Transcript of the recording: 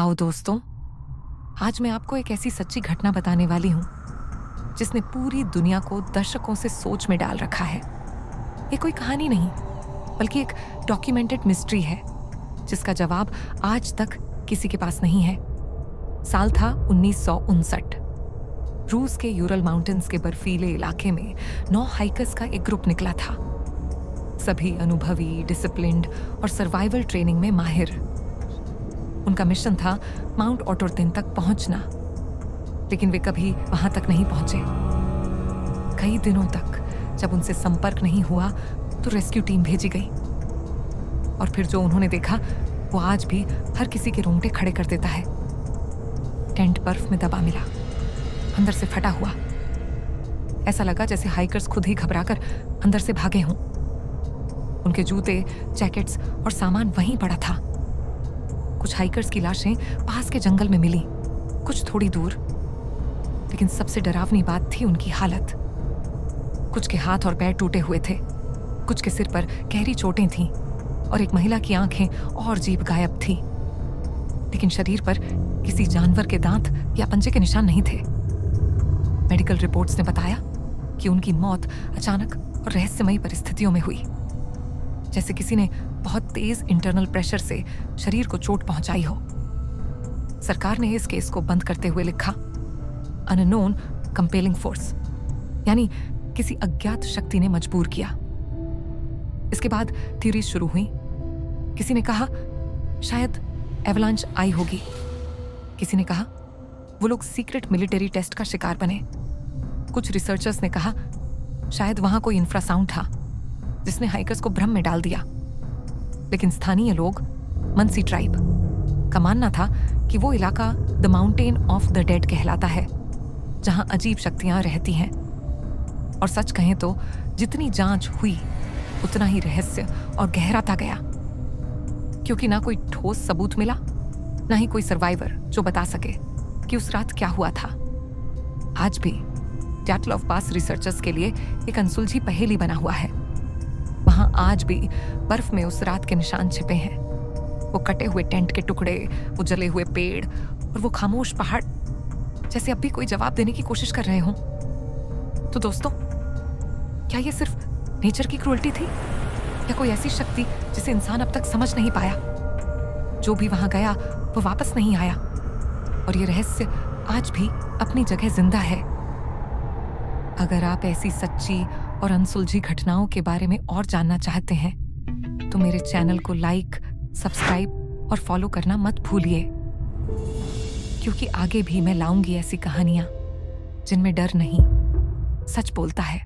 आओ दोस्तों, आज मैं आपको एक ऐसी सच्ची घटना बताने वाली हूँ जिसने पूरी दुनिया को दशकों से सोच में डाल रखा है। ये कोई कहानी नहीं, बल्कि एक डॉक्यूमेंटेड मिस्ट्री है जिसका जवाब आज तक किसी के पास नहीं है। साल था 1959। रूस के यूरल माउंटेन्स के बर्फीले इलाके में 9 हाइकर्स का एक ग्रुप निकला था। सभी अनुभवी, डिसिप्लिन्ड और सर्वाइवल ट्रेनिंग में माहिर। उनका मिशन था माउंट ऑटोर्तिन तक पहुंचना, लेकिन वे कभी वहां तक नहीं पहुंचे। कई दिनों तक जब उनसे संपर्क नहीं हुआ तो रेस्क्यू टीम भेजी गई, और फिर जो उन्होंने देखा वो आज भी हर किसी के रोंगटे खड़े कर देता है। टेंट बर्फ में दबा मिला, अंदर से फटा हुआ। ऐसा लगा जैसे हाइकर्स खुद ही घबराकर अंदर से भागे हों। उनके जूते, जैकेट्स और सामान वहीं पड़ा था। कुछ हाइकर्स की लाशें पास के जंगल में मिली, कुछ थोड़ी दूर। लेकिन सबसे डरावनी बात थी उनकी हालत। कुछ के हाथ और पैर टूटे हुए थे, कुछ के सिर पर गहरी चोटें थीं, और एक महिला की आंखें और जीभ गायब थी। लेकिन शरीर पर किसी जानवर के दांत या पंजे के निशान नहीं थे। मेडिकल रिपोर्ट्स ने बताया कि उनकी मौत अचानक और रहस्यमयी परिस्थितियों में हुई, जैसे किसी ने बहुत तेज इंटरनल प्रेशर से शरीर को चोट पहुंचाई हो। सरकार ने इस केस को बंद करते हुए लिखा, अननोन कंपेलिंग फोर्स, यानी किसी अज्ञात शक्ति ने मजबूर किया। इसके बाद थ्योरीज शुरू हुई। किसी ने कहा शायद एवलांच आई होगी, किसी ने कहा वो लोग सीक्रेट मिलिट्री टेस्ट का शिकार बने। कुछ रिसर्चर्स ने कहा शायद वहां कोई इंफ्रासाउंड था जिसने हाइकर्स को भ्रम में डाल दिया। लेकिन स्थानीय लोग, मनसी ट्राइब, का मानना था कि वो इलाका the mountain of the dead कहलाता है, जहां अजीब शक्तियां रहती हैं। और सच कहें तो जितनी जांच हुई उतना ही रहस्य और गहराता गया, क्योंकि ना कोई ठोस सबूत मिला, ना ही कोई सर्वाइवर जो बता सके कि उस रात क्या हुआ था। आज भी डैटल ऑफ पास रिसर्चर्स के लिए एक अनसुलझी पहेली बना हुआ है। वहां आज भी बर्फ में उस रात के निशान छिपे हैं। वो कटे हुए टेंट के टुकड़े, वो जले हुए पेड़ और वो खामोश पहाड़, जैसे अब भी कोई जवाब देने की कोशिश कर रहे हों। तो दोस्तों, क्या ये सिर्फ नेचर की क्रूरटी थी, या कोई ऐसी शक्ति जिसे इंसान अब तक समझ नहीं पाया? जो भी वहां गया वो वापस नहीं आया, और ये रहस्य आज भी अपनी जगह जिंदा है। अगर आप ऐसी सच्ची और अनसुलझी घटनाओं के बारे में और जानना चाहते हैं तो मेरे चैनल को लाइक, सब्सक्राइब और फॉलो करना मत भूलिए, क्योंकि आगे भी मैं लाऊंगी ऐसी कहानियां जिनमें डर नहीं, सच बोलता है।